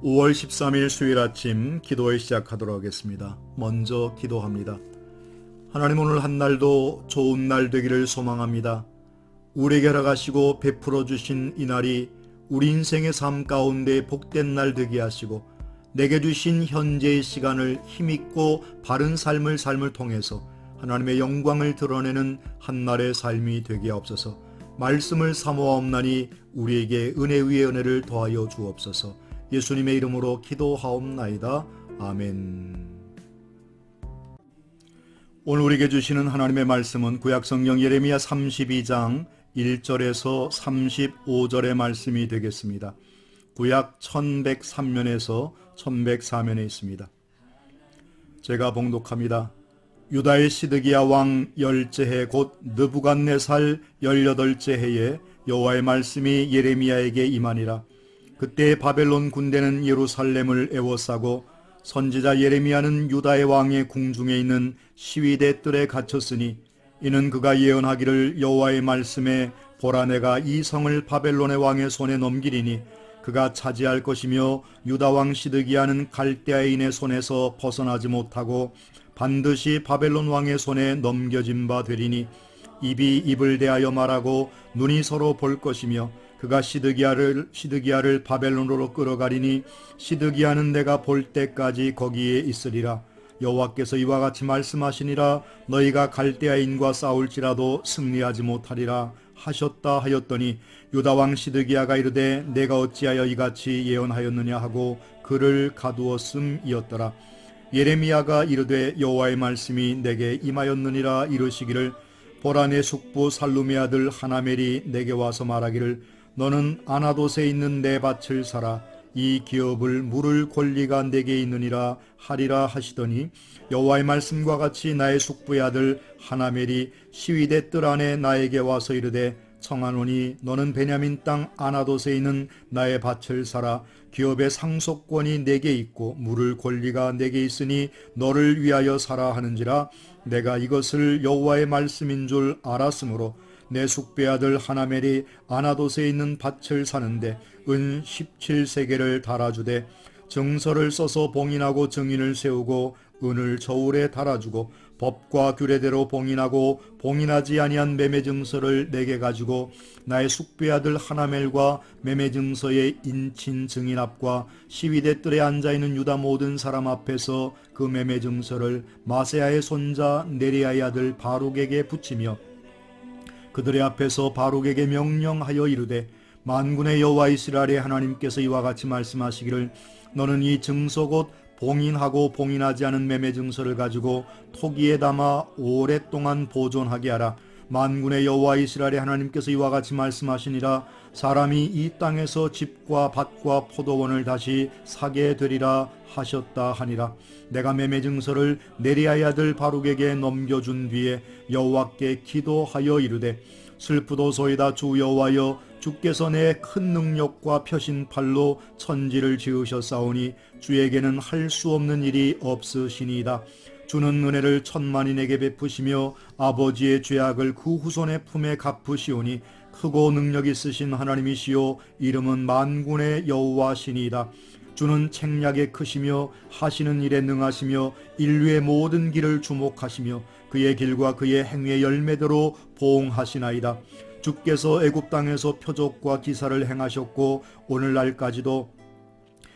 5월 13일 수요일 아침 기도회 시작하도록 하겠습니다. 먼저 기도합니다. 하나님, 오늘 한 날도 좋은 날 되기를 소망합니다. 우리에게 허락하시고 베풀어 주신 이 날이 우리 인생의 삶 가운데 복된 날 되게 하시고, 내게 주신 현재의 시간을 힘있고 바른 삶을 통해서 하나님의 영광을 드러내는 한날의 삶이 되게 하옵소서. 말씀을 사모하옵나니 우리에게 은혜 위에 은혜를 더하여 주옵소서. 예수님의 이름으로 기도하옵나이다. 아멘. 오늘 우리에게 주시는 하나님의 말씀은 구약성경 예레미야 32장 1절에서 35절의 말씀이 되겠습니다. 구약 1103면에서 1104면에 있습니다. 제가 봉독합니다. 유다의 시드기야 왕 10째 곧 느부갓네살 18째 해에 여호와의 말씀이 예레미야에게 임하니라. 그때 바벨론 군대는 예루살렘을 에워싸고 선지자 예레미야는 유다의 왕의 궁중에 있는 시위대 뜰에 갇혔으니, 이는 그가 예언하기를 여호와의 말씀에 보라, 내가 이 성을 바벨론의 왕의 손에 넘기리니 그가 차지할 것이며 유다 왕 시드기야는 갈대아인의 손에서 벗어나지 못하고 반드시 바벨론 왕의 손에 넘겨진 바 되리니, 입이 입을 대하여 말하고 눈이 서로 볼 것이며 그가 시드기야를 바벨론으로 끌어가리니 시드기야는 내가 볼 때까지 거기에 있으리라. 여호와께서 이와 같이 말씀하시니라. 너희가 갈대아인과 싸울지라도 승리하지 못하리라 하셨다 하였더니, 유다 왕 시드기야가 이르되 내가 어찌하여 이같이 예언하였느냐 하고 그를 가두었음이었더라. 예레미야가 이르되 여호와의 말씀이 내게 임하였느니라 이르시기를, 보라, 내 숙부 살룸의 아들 하나멜이 내게 와서 말하기를, 너는 아나돗에 있는 내 밭을 사라. 이 기업을 물을 권리가 내게 있느니라 하리라 하시더니, 여호와의 말씀과 같이 나의 숙부의 아들 하나멜이 시위대 뜰 안에 나에게 와서 이르되, 청하노니 너는 베냐민 땅 아나돗에 있는 나의 밭을 사라. 기업의 상속권이 내게 있고 물을 권리가 내게 있으니 너를 위하여 사라 하는지라. 내가 이것을 여호와의 말씀인 줄 알았으므로 내 숙부의 아들 하나멜이 아나돗에 있는 밭을 사는데 은 17세겔을 달아주되, 증서를 써서 봉인하고 증인을 세우고 은을 저울에 달아주고 법과 규례대로 봉인하고 봉인하지 아니한 매매증서를 내게 가지고 나의 숙부의 아들 하나멜과 매매증서의 인친 증인 앞과 시위대 뜰에 앉아있는 유다 모든 사람 앞에서 그 매매증서를 마세야의 손자 네리야의 아들 바룩에게 붙이며 그들의 앞에서 바룩에게 명령하여 이르되, 만군의 여호와 이스라엘의 하나님께서 이와 같이 말씀하시기를, 너는 이 증서 곧 봉인하고 봉인하지 않은 매매 증서를 가지고 토기에 담아 오랫동안 보존하게 하라. 만군의 여호와 이스라엘의 하나님께서 이와 같이 말씀하시니라. 사람이 이 땅에서 집과 밭과 포도원을 다시 사게 되리라 하셨다 하니라. 내가 매매 증서를 네리야의 아들 바룩에게 넘겨준 뒤에 여호와께 기도하여 이르되, 슬프도소이다 주 여호와여, 주께서 내 큰 능력과 펴신 팔로 천지를 지으셨사오니 주에게는 할 수 없는 일이 없으시니이다. 주는 은혜를 천만인에게 베푸시며 아버지의 죄악을 그 후손의 품에 갚으시오니 크고 능력 있으신 하나님이시요 이름은 만군의 여호와시니이다. 주는 책략에 크시며 하시는 일에 능하시며 인류의 모든 길을 주목하시며 그의 길과 그의 행위의 열매대로 보응하시나이다. 주께서 애굽 땅에서 표적과 기사를 행하셨고 오늘날까지도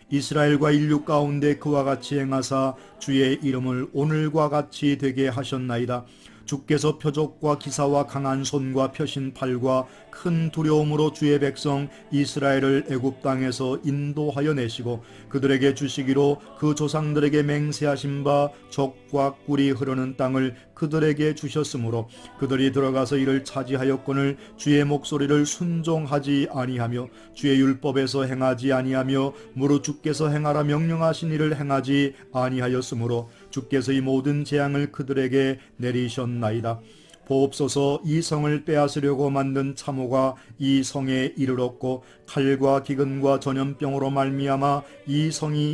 이스라엘과 인류 가운데 그와 같이 행하사 주의 이름을 오늘과 같이 되게 하셨나이다. 주께서 표적과 기사와 강한 손과 펴신 팔과 큰 두려움으로 주의 백성 이스라엘을 애굽 땅에서 인도하여 내시고 그들에게 주시기로 그 조상들에게 맹세하신 바 젖과 꿀이 흐르는 땅을 그들에게 주셨으므로 그들이 들어가서 이를 차지하였거늘 주의 목소리를 순종하지 아니하며 주의 율법에서 행하지 아니하며 무릇 주께서 행하라 명령하신 일을 행하지 아니하였으므로 주께서 이 모든 재앙을 그들에게 내리셨나이다. 보옵소서, 이 성을 빼앗으려고 만든 참호가 이 성에 이르렀고 칼과 기근과 전염병으로 말미암아 이 성이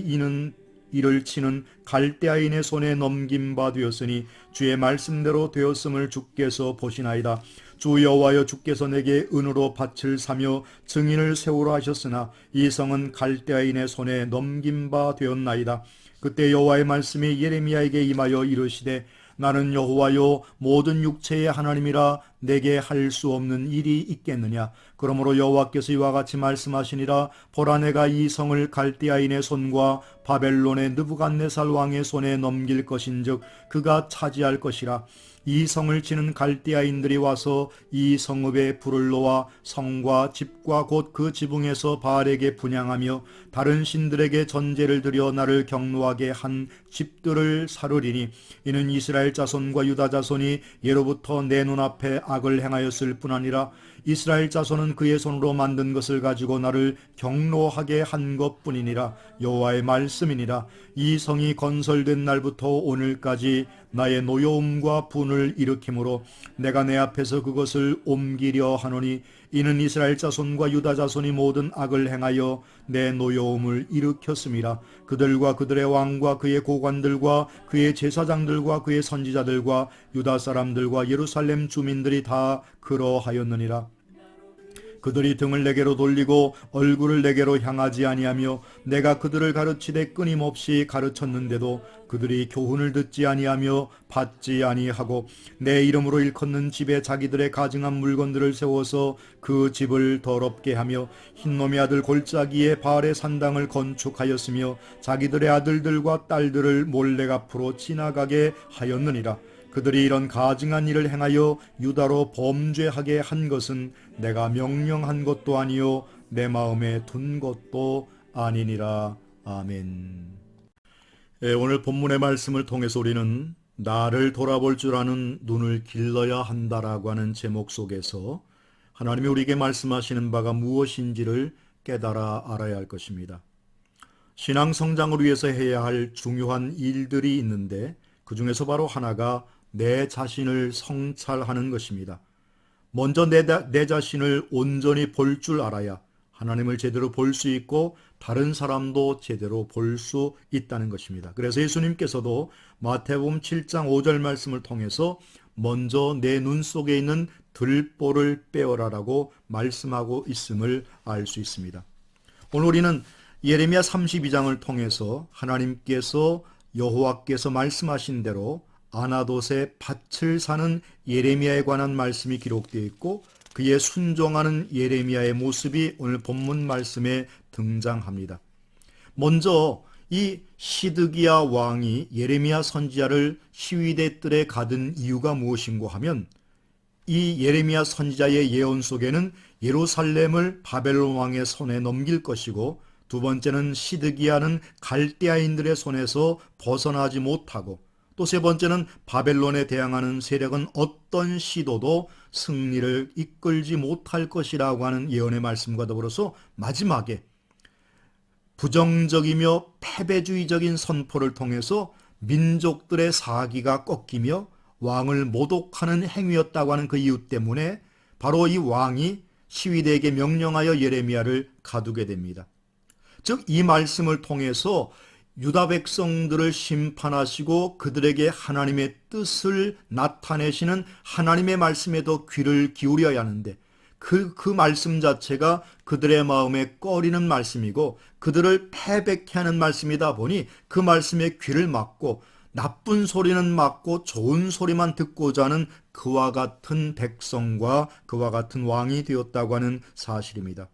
이를 치는 갈대아인의 손에 넘긴 바 되었으니 주의 말씀대로 되었음을 주께서 보시나이다. 주 여호와여, 주께서 내게 은으로 밭을 사며 증인을 세우라 하셨으나 이 성은 갈대아인의 손에 넘긴 바 되었나이다. 그때 여호와의 말씀이 예레미야에게 임하여 이르시되 나는 여호와여 모든 육체의 하나님이라 내게 할 수 없는 일이 있겠느냐. 그러므로 여호와께서 이와 같이 말씀하시니라. 보라, 내가 이 성을 갈대아인의 손과 바벨론의 느부갓네살 왕의 손에 넘길 것인즉 그가 차지할 것이라. 이 성을 치는 갈대아인들이 와서 이 성읍에 불을 놓아 성과 집과 곧 그 지붕에서 바알에게 분향하며 다른 신들에게 전제를 드려 나를 경노하게 한 집들을 사르리니 이는 이스라엘 자손과 유다 자손이 예로부터 내 눈앞에 악을 행하였을 뿐 아니라 이스라엘 자손은 그의 손으로 만든 것을 가지고 나를 경노하게 한 것뿐이니라. 여호와의 말씀이니라. 이 성이 건설된 날부터 오늘까지 나의 노여움과 분을 일으키므로 내가 내 앞에서 그것을 옮기려 하노니 이는 이스라엘 자손과 유다 자손이 모든 악을 행하여 내 노여움을 일으켰음이라. 그들과 그들의 왕과 그의 고관들과 그의 제사장들과 그의 선지자들과 유다 사람들과 예루살렘 주민들이 다 그러하였느니라. 그들이 등을 내게로 돌리고 얼굴을 내게로 향하지 아니하며 내가 그들을 가르치되 끊임없이 가르쳤는데도 그들이 교훈을 듣지 아니하며 받지 아니하고 내 이름으로 일컫는 집에 자기들의 가증한 물건들을 세워서 그 집을 더럽게 하며 흰놈의 아들 골짜기에 바알의 산당을 건축하였으며 자기들의 아들들과 딸들을 몰래 앞으로 지나가게 하였느니라. 그들이 이런 가증한 일을 행하여 유다로 범죄하게 한 것은 내가 명령한 것도 아니요 내 마음에 둔 것도 아니니라. 아멘. 오늘 본문의 말씀을 통해서 우리는 나를 돌아볼 줄 아는 눈을 길러야 한다라고 하는 제목 속에서 하나님이 우리에게 말씀하시는 바가 무엇인지를 깨달아 알아야 할 것입니다. 신앙 성장을 위해서 해야 할 중요한 일들이 있는데 그 중에서 바로 하나가 내 자신을 성찰하는 것입니다. 먼저 내 자신을 온전히 볼 줄 알아야 하나님을 제대로 볼 수 있고 다른 사람도 제대로 볼 수 있다는 것입니다. 그래서 예수님께서도 마태복음 7장 5절 말씀을 통해서 먼저 내 눈 속에 있는 들보를 빼어라라고 말씀하고 있음을 알 수 있습니다. 오늘 우리는 예레미야 32장을 통해서 하나님께서 여호와께서 말씀하신 대로 아나돗에 밭을 사는 예레미야에 관한 말씀이 기록되어 있고 그의 순종하는 예레미야의 모습이 오늘 본문 말씀에 등장합니다. 먼저 이 시드기야 왕이 예레미야 선지자를 시위대 뜰에 가둔 이유가 무엇인고 하면 이 예레미야 선지자의 예언 속에는 예루살렘을 바벨론 왕의 손에 넘길 것이고 두 번째는 시드기야는 갈대아인들의 손에서 벗어나지 못하고 또 세 번째는 바벨론에 대항하는 세력은 어떤 시도도 승리를 이끌지 못할 것이라고 하는 예언의 말씀과 더불어서 마지막에 부정적이며 패배주의적인 선포를 통해서 민족들의 사기가 꺾이며 왕을 모독하는 행위였다고 하는 그 이유 때문에 바로 이 왕이 시위대에게 명령하여 예레미야를 가두게 됩니다. 즉 이 말씀을 통해서 유다 백성들을 심판하시고 그들에게 하나님의 뜻을 나타내시는 하나님의 말씀에도 귀를 기울여야 하는데 그 말씀 자체가 그들의 마음에 꺼리는 말씀이고 그들을 패배케 하는 말씀이다 보니 그 말씀에 귀를 막고 나쁜 소리는 막고 좋은 소리만 듣고자 하는 그와 같은 백성과 그와 같은 왕이 되었다고 하는 사실입니다.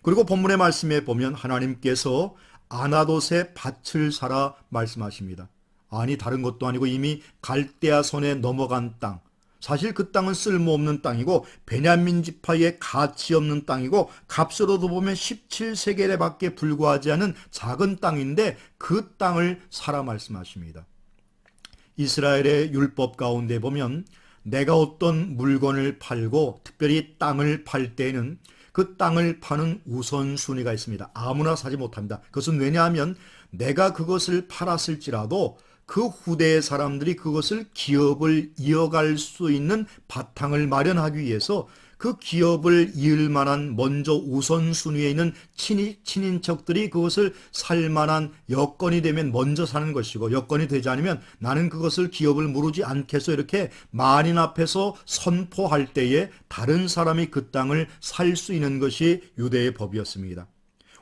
그리고 본문의 말씀에 보면 하나님께서 아나돗에 밭을 사라 말씀하십니다. 아니 다른 것도 아니고 이미 갈대아 손에 넘어간 땅, 사실 그 땅은 쓸모없는 땅이고 베냐민 지파의 가치 없는 땅이고 값으로도 보면 17세겔에밖에 불과하지 않은 작은 땅인데 그 땅을 사라 말씀하십니다. 이스라엘의 율법 가운데 보면 내가 어떤 물건을 팔고 특별히 땅을 팔 때에는 그 땅을 파는 우선순위가 있습니다. 아무나 사지 못합니다. 그것은 왜냐하면 내가 그것을 팔았을지라도 그 후대의 사람들이 그것을 기업을 이어갈 수 있는 바탕을 마련하기 위해서 그 기업을 이을 만한 먼저 우선순위에 있는 친인척들이 그것을 살 만한 여건이 되면 먼저 사는 것이고, 여건이 되지 않으면 나는 그것을 기업을 무르지 않겠소 이렇게 만인 앞에서 선포할 때에 다른 사람이 그 땅을 살 수 있는 것이 유대의 법이었습니다.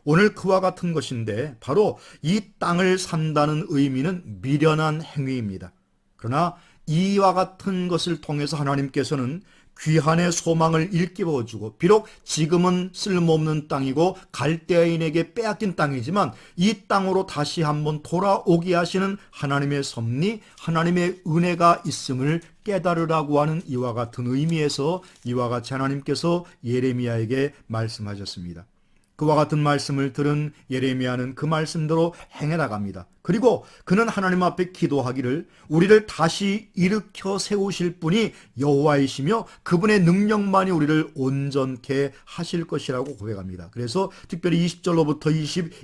오늘 그와 같은 것인데 바로 이 땅을 산다는 의미는 미련한 행위입니다. 그러나 이와 같은 것을 통해서 하나님께서는 귀한의 소망을 일깨워주고, 비록 지금은 쓸모없는 땅이고 갈대아인에게 빼앗긴 땅이지만 이 땅으로 다시 한번 돌아오게 하시는 하나님의 섭리, 하나님의 은혜가 있음을 깨달으라고 하는 이와 같은 의미에서 이와 같이 하나님께서 예레미야에게 말씀하셨습니다. 그와 같은 말씀을 들은 예레미야는 그 말씀대로 행해 나갑니다. 그리고 그는 하나님 앞에 기도하기를 우리를 다시 일으켜 세우실 분이 여호와이시며 그분의 능력만이 우리를 온전케 하실 것이라고 고백합니다. 그래서 특별히 20절로부터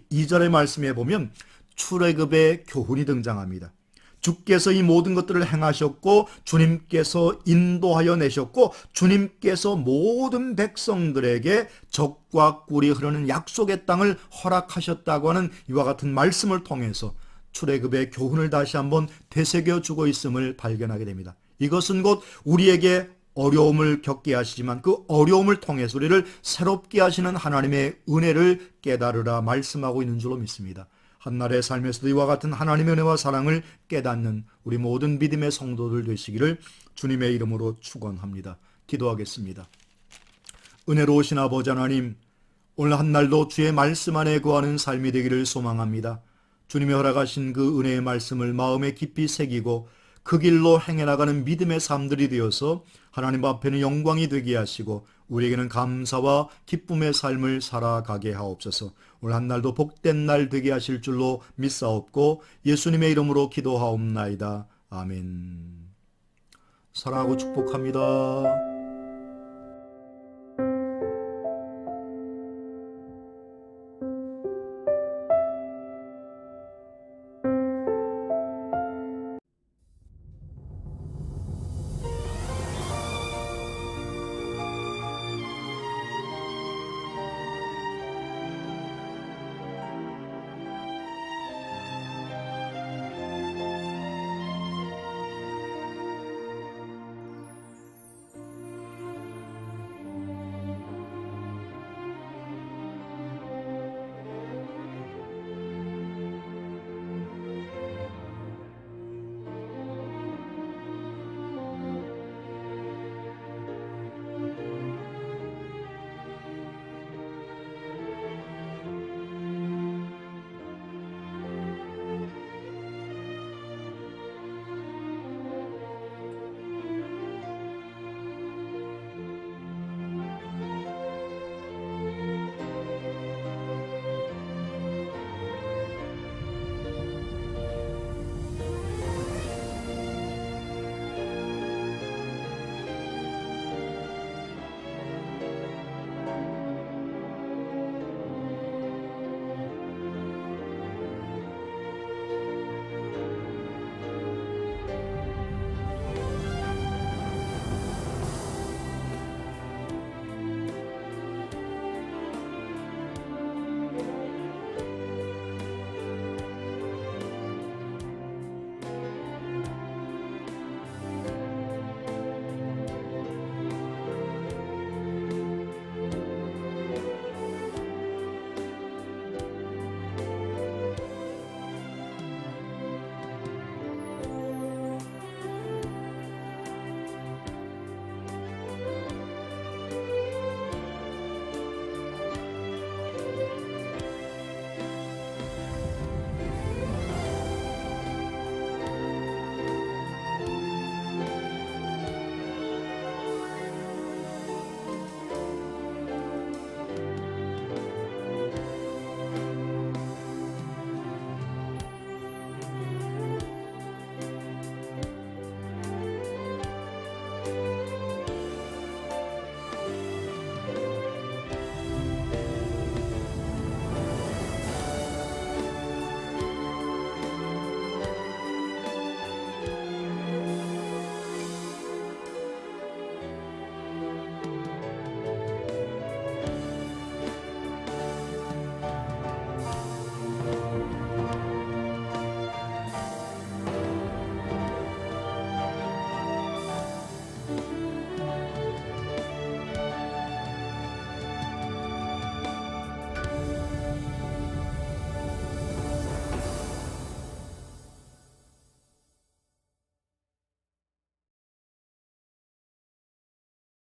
22절의 말씀에 보면 출애굽의 교훈이 등장합니다. 주께서 이 모든 것들을 행하셨고 주님께서 인도하여 내셨고 주님께서 모든 백성들에게 젖과 꿀이 흐르는 약속의 땅을 허락하셨다고 하는 이와 같은 말씀을 통해서 출애굽의 교훈을 다시 한번 되새겨주고 있음을 발견하게 됩니다. 이것은 곧 우리에게 어려움을 겪게 하시지만 그 어려움을 통해서 우리를 새롭게 하시는 하나님의 은혜를 깨달으라 말씀하고 있는 줄로 믿습니다. 한날의 삶에서도 이와 같은 하나님의 은혜와 사랑을 깨닫는 우리 모든 믿음의 성도들 되시기를 주님의 이름으로 축원합니다. 기도하겠습니다. 은혜로우신 아버지 하나님, 오늘 한날도 주의 말씀 안에 거하는 삶이 되기를 소망합니다. 주님이 허락하신 그 은혜의 말씀을 마음에 깊이 새기고 그 길로 행해 나가는 믿음의 삶들이 되어서 하나님 앞에는 영광이 되게 하시고 우리에게는 감사와 기쁨의 삶을 살아가게 하옵소서. 오늘 한날도 복된 날 되게 하실 줄로 믿사옵고 예수님의 이름으로 기도하옵나이다. 아멘. 사랑하고 축복합니다.